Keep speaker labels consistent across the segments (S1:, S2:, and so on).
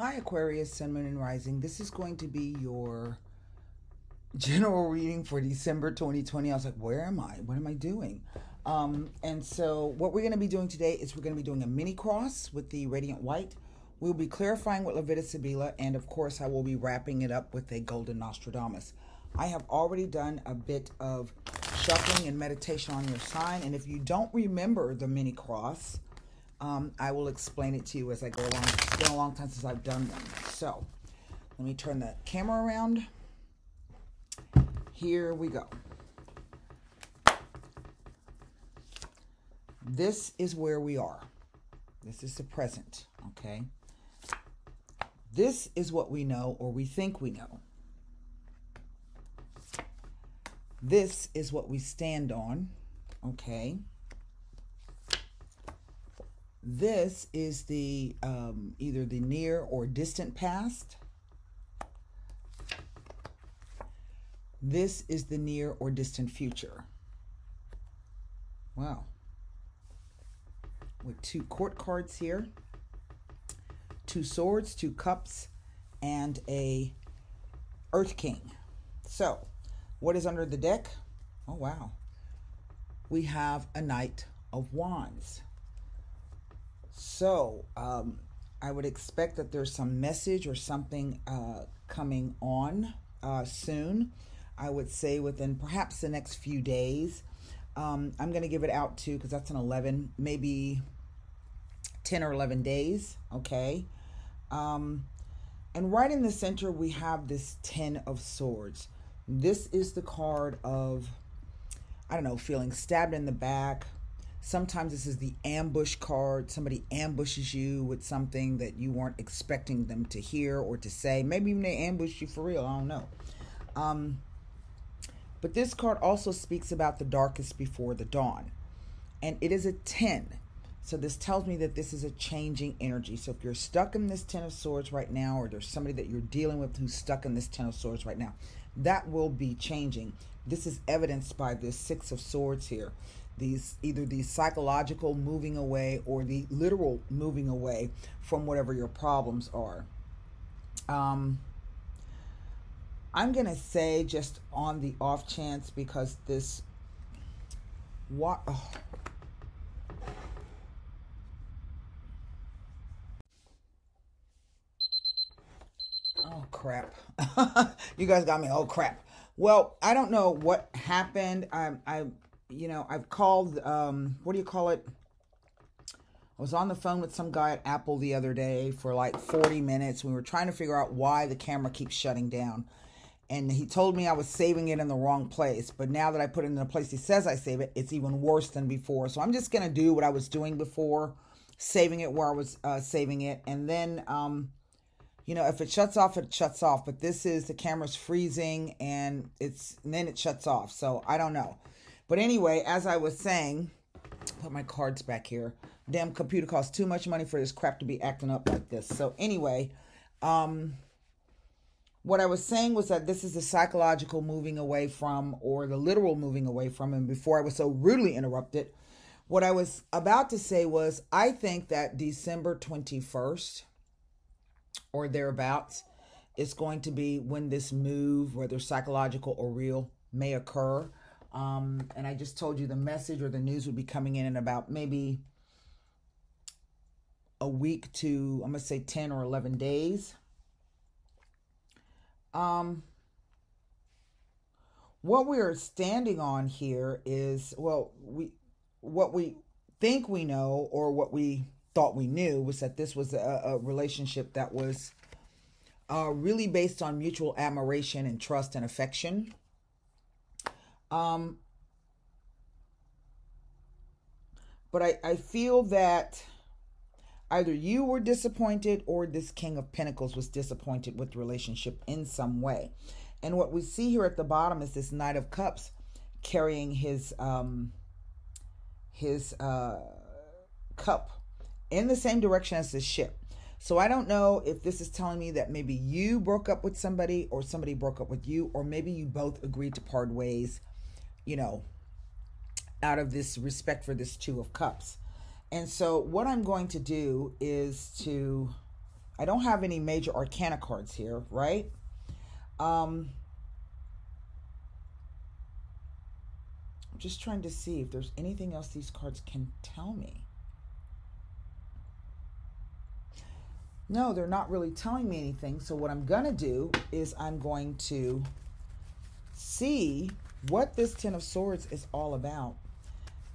S1: Hi Aquarius, Sun, Moon, and Rising. This is going to be your general reading for December 2020. I was like, where am I? What am I doing? And so what we're going to be doing today is we're going to be doing a mini cross with the Radiant White. We'll be clarifying with Levitas Sibila, and of course I will be wrapping it up with a Golden Nostradamus. I have already done a bit of shuffling and meditation on your sign, and if you don't remember the mini cross, I will explain it to you as I go along. It's been a long time since I've done them. So let me turn the camera around. Here we go. This is where we are. This is the present, okay? This is what we know, or we think we know. This is what we stand on, okay? This is the either the near or distant past. This is the near or distant future. Wow. With two court cards here, two swords, two cups, and a Earth King. So, what is under the deck? Oh, wow. We have a Knight of Wands. So, I would expect that there's some message or something coming on soon. I would say within perhaps the next few days. I'm going to give it out to, because that's an 11, maybe 10 or 11 days, okay? And right in the center, we have this 10 of Swords. This is the card of, I don't know, feeling stabbed in the back. Sometimes this is the ambush card. Somebody ambushes you with something that you weren't expecting them to hear or to say. Maybe even they ambush you for real. I don't know. But this card also speaks about the darkest before the dawn. And it is a 10. So this tells me that this is a changing energy. So if you're stuck in this 10 of Swords right now, or there's somebody that you're dealing with who's stuck in this 10 of Swords right now, that will be changing. This is evidenced by this 6 of Swords here. Either the psychological moving away or the literal moving away from whatever your problems are. I'm going to say, just on the off chance, because this... What? Oh, crap. You guys got me. Oh, crap. Well, I don't know what happened. I've called, what do you call it? I was on the phone with some guy at Apple the other day for like 40 minutes. We were trying to figure out why the camera keeps shutting down. And he told me I was saving it in the wrong place. But now that I put it in the place he says I save it, it's even worse than before. So I'm just going to do what I was doing before, saving it where I was saving it. And then, if it shuts off, it shuts off. But this is, the camera's freezing and then it shuts off. So I don't know. But anyway, as I was saying, put my cards back here. Damn computer costs too much money for this crap to be acting up like this. So anyway, what I was saying was that this is the psychological moving away from, or the literal moving away from. And before I was so rudely interrupted, what I was about to say was, I think that December 21st or thereabouts is going to be when this move, whether psychological or real, may occur. And I just told you the message or the news would be coming in about maybe a week to, I'm going to say 10 or 11 days. What we are standing on here is, what we think we know, or what we thought we knew, was that this was a relationship that was really based on mutual admiration and trust and affection. But I feel that either you were disappointed or this King of Pentacles was disappointed with the relationship in some way. And what we see here at the bottom is this Knight of Cups carrying his cup in the same direction as the ship. So I don't know if this is telling me that maybe you broke up with somebody, or somebody broke up with you, or maybe you both agreed to part ways, out of this respect for this Two of Cups. And so what I'm going to do is to I don't have any major arcana cards here, right? I'm just trying to see if there's anything else these cards can tell me. No, they're not really telling me anything. So what I'm going to do is I'm going to see what this Ten of Swords is all about.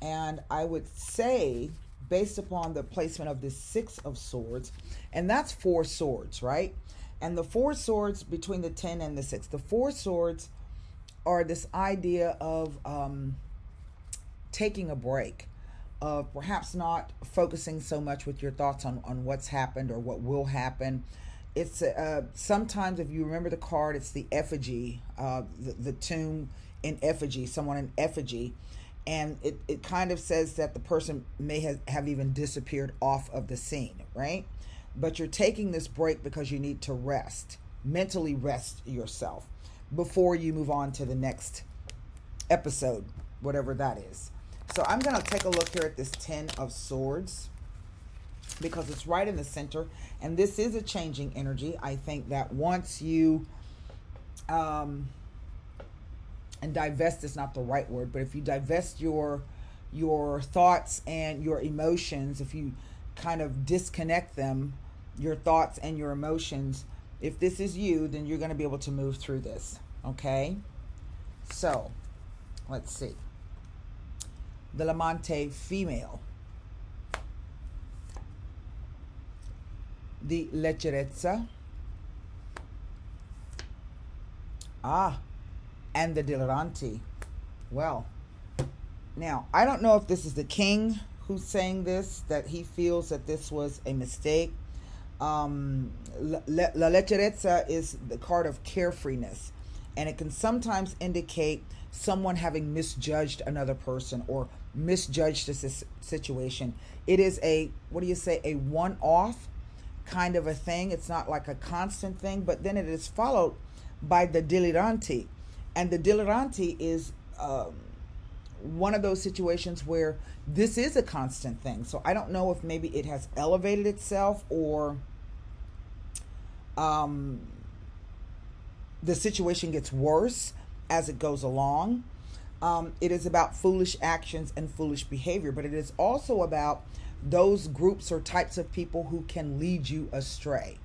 S1: And I would say, based upon the placement of this Six of Swords, and that's 4 swords, right? And the 4 swords between the 10 and the 6, the 4 swords are this idea of taking a break, of perhaps not focusing so much with your thoughts on what's happened or what will happen. It's sometimes, if you remember the card, it's the effigy, the tomb in effigy, someone in effigy. And it kind of says that the person may have even disappeared off of the scene, right? But you're taking this break because you need to rest, mentally rest yourself before you move on to the next episode, whatever that is. So I'm going to take a look here at this 10 of Swords because it's right in the center. And this is a changing energy. I think that once you, and divest is not the right word, but if you divest your thoughts and your emotions, if you kind of disconnect them, your thoughts and your emotions, if this is you, then you're going to be able to move through this. Okay? So, let's see. The Lamante female. The Leggerezza. And the Dilettante. Well, now, I don't know if this is the king who's saying this, that he feels that this was a mistake. La Leggerezza is the card of carefreeness, and it can sometimes indicate someone having misjudged another person or misjudged this situation. It is a, what do you say, a one-off kind of a thing. It's not like a constant thing, but then it is followed by the Dilettante. And the Dilettante is one of those situations where this is a constant thing. So I don't know if maybe it has elevated itself or the situation gets worse as it goes along. It is about foolish actions and foolish behavior, but it is also about those groups or types of people who can lead you astray.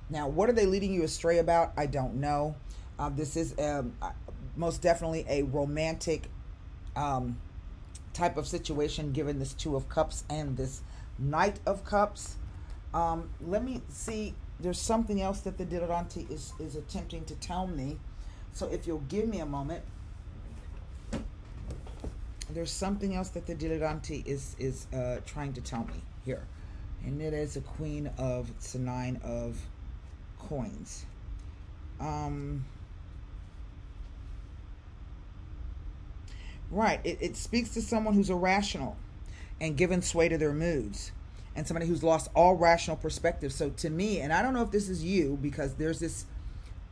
S1: Now, what are they leading you astray about? I don't know. This is most definitely a romantic type of situation, given this Two of Cups and this Knight of Cups. Let me see. There's something else that the Dilettante is attempting to tell me. So if you'll give me a moment. There's something else that the Dilettante is trying to tell me here. And it is a Queen of, it's a 9 of coins. Right, it speaks to someone who's irrational and given sway to their moods, and somebody who's lost all rational perspective. So to me, and I don't know if this is you, because there's this,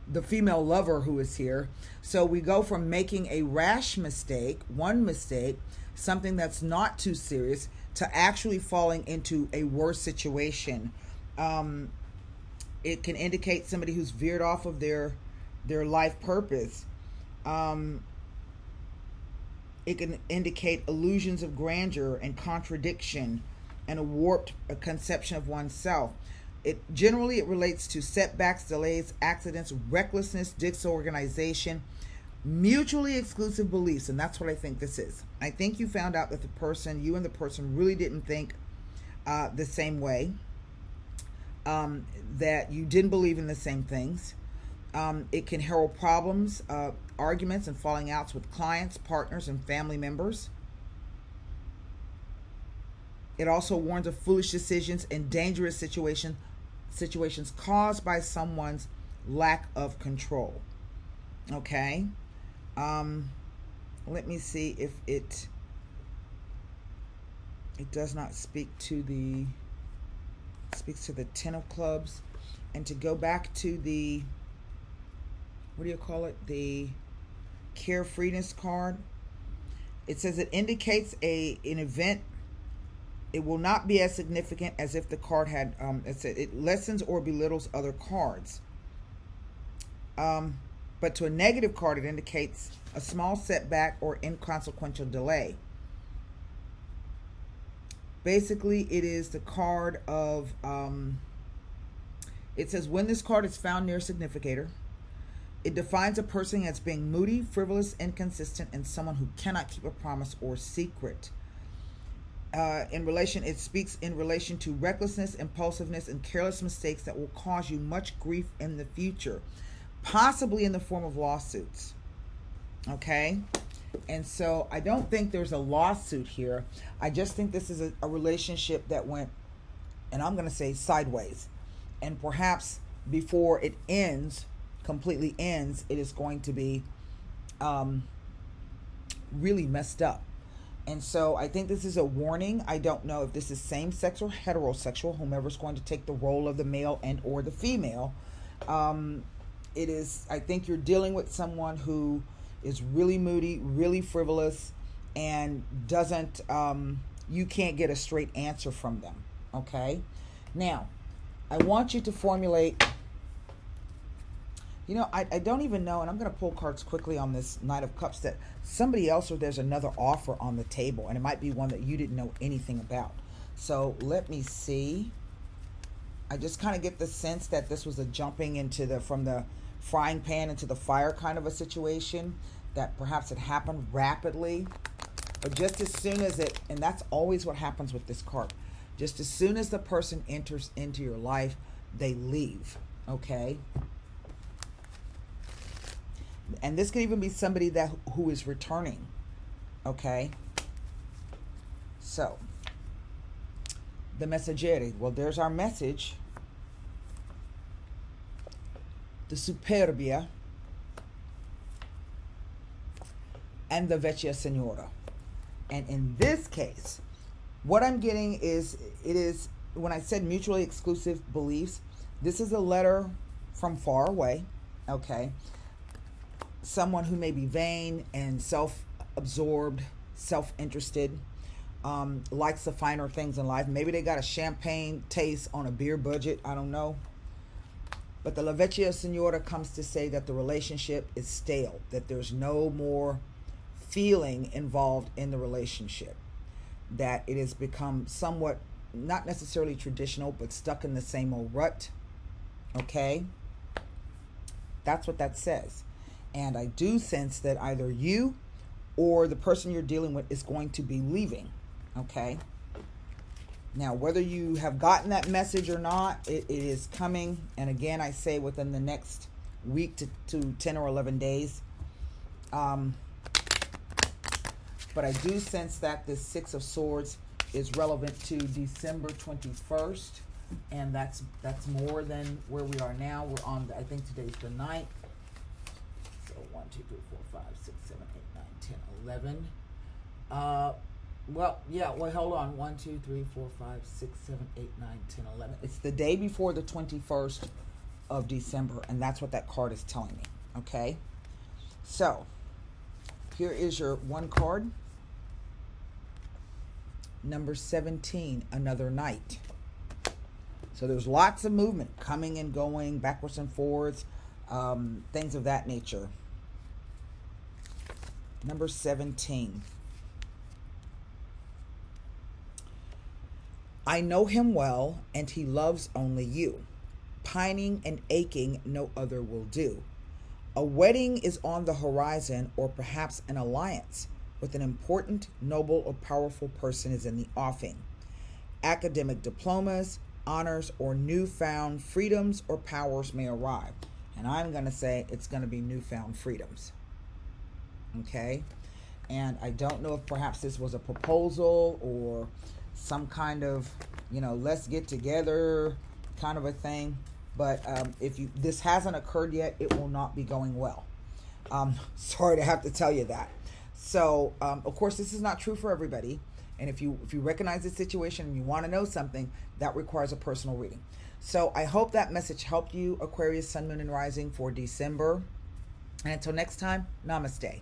S1: the female lover who is here. So we go from making a rash mistake, one mistake, something that's not too serious, to actually falling into a worse situation. It can indicate somebody who's veered off of their life purpose. It can indicate illusions of grandeur and contradiction and a warped conception of oneself. It relates to setbacks, delays, accidents, recklessness, disorganization, mutually exclusive beliefs. And that's what I think this is. I think you found out that the person, you and the person, really didn't think the same way, that you didn't believe in the same things. It can herald problems, arguments, and falling outs with clients, partners, and family members. It also warns of foolish decisions and dangerous situations caused by someone's lack of control. Okay. Let me see if it does not speaks to the 10 of clubs. And to go back to the, what do you call it? The carefreeness card. It says it indicates an event It will not be as significant as if the card had, it lessens or belittles other cards. But to a negative card, it indicates a small setback or inconsequential delay. Basically, it is the card of, it says, when this card is found near a significator, it defines a person as being moody, frivolous, inconsistent, and someone who cannot keep a promise or secret. It speaks in relation to recklessness, impulsiveness, and careless mistakes that will cause you much grief in the future, possibly in the form of lawsuits. Okay? And so I don't think there's a lawsuit here. I just think this is a relationship that went, and I'm going to say sideways. And perhaps before it ends, completely ends, it is going to be really messed up. And so I think this is a warning. I don't know if this is same-sex or heterosexual, whomever's going to take the role of the male and or the female. It is, I think you're dealing with someone who is really moody, really frivolous, and doesn't, you can't get a straight answer from them. Okay? Now, I want you to formulate, you know, I don't even know, and I'm going to pull cards quickly on this Knight of Cups, that somebody else or there's another offer on the table, and it might be one that you didn't know anything about. So let me see. I just kind of get the sense that this was a jumping into from the frying pan into the fire kind of a situation, that perhaps it happened rapidly. But just as soon as it, and that's always what happens with this card, just as soon as the person enters into your life, they leave. Okay? And this could even be somebody who is returning. Okay? So, the messaggeri. Well, there's our message. The Superbia. And the Vecchia Signora. And in this case, what I'm getting is, it is, when I said mutually exclusive beliefs, this is a letter from far away. Okay? Someone who may be vain and self-absorbed, self-interested, likes the finer things in life. Maybe they got a champagne taste on a beer budget. I don't know. But the La Vecchia Signora comes to say that the relationship is stale, that there's no more feeling involved in the relationship, that it has become somewhat, not necessarily traditional, but stuck in the same old rut. Okay? That's what that says. And I do sense that either you or the person you're dealing with is going to be leaving. Okay? Now, whether you have gotten that message or not, it is coming. And again, I say within the next week to 10 or 11 days. But I do sense that this Six of Swords is relevant to December 21st. And that's more than where we are now. We're on, I think today's the 9th. 1, 2, 3, 4, 5, 6, 7, 8, 9, 10, 11. Well, yeah, well, hold on. 1, 2, 3, 4, 5, 6, 7, 8, 9, 10, 11. It's the day before the 21st of December, and that's what that card is telling me. Okay? So, here is your one card. Number 17, Another Night. So there's lots of movement, coming and going, backwards and forwards, things of that nature. Number 17. I know him well, and he loves only you. Pining and aching, no other will do. A wedding is on the horizon, or perhaps an alliance with an important, noble, or powerful person is in the offing. Academic diplomas, honors, or newfound freedoms or powers may arrive. And I'm going to say it's going to be newfound freedoms. Okay? And I don't know if perhaps this was a proposal or some kind of, you know, let's get together kind of a thing. But if this hasn't occurred yet, it will not be going well. Sorry to have to tell you that. So, of course, this is not true for everybody. And if you recognize the situation and you want to know something, that requires a personal reading. So I hope that message helped you, Aquarius, Sun, Moon, and Rising, for December. And until next time, namaste.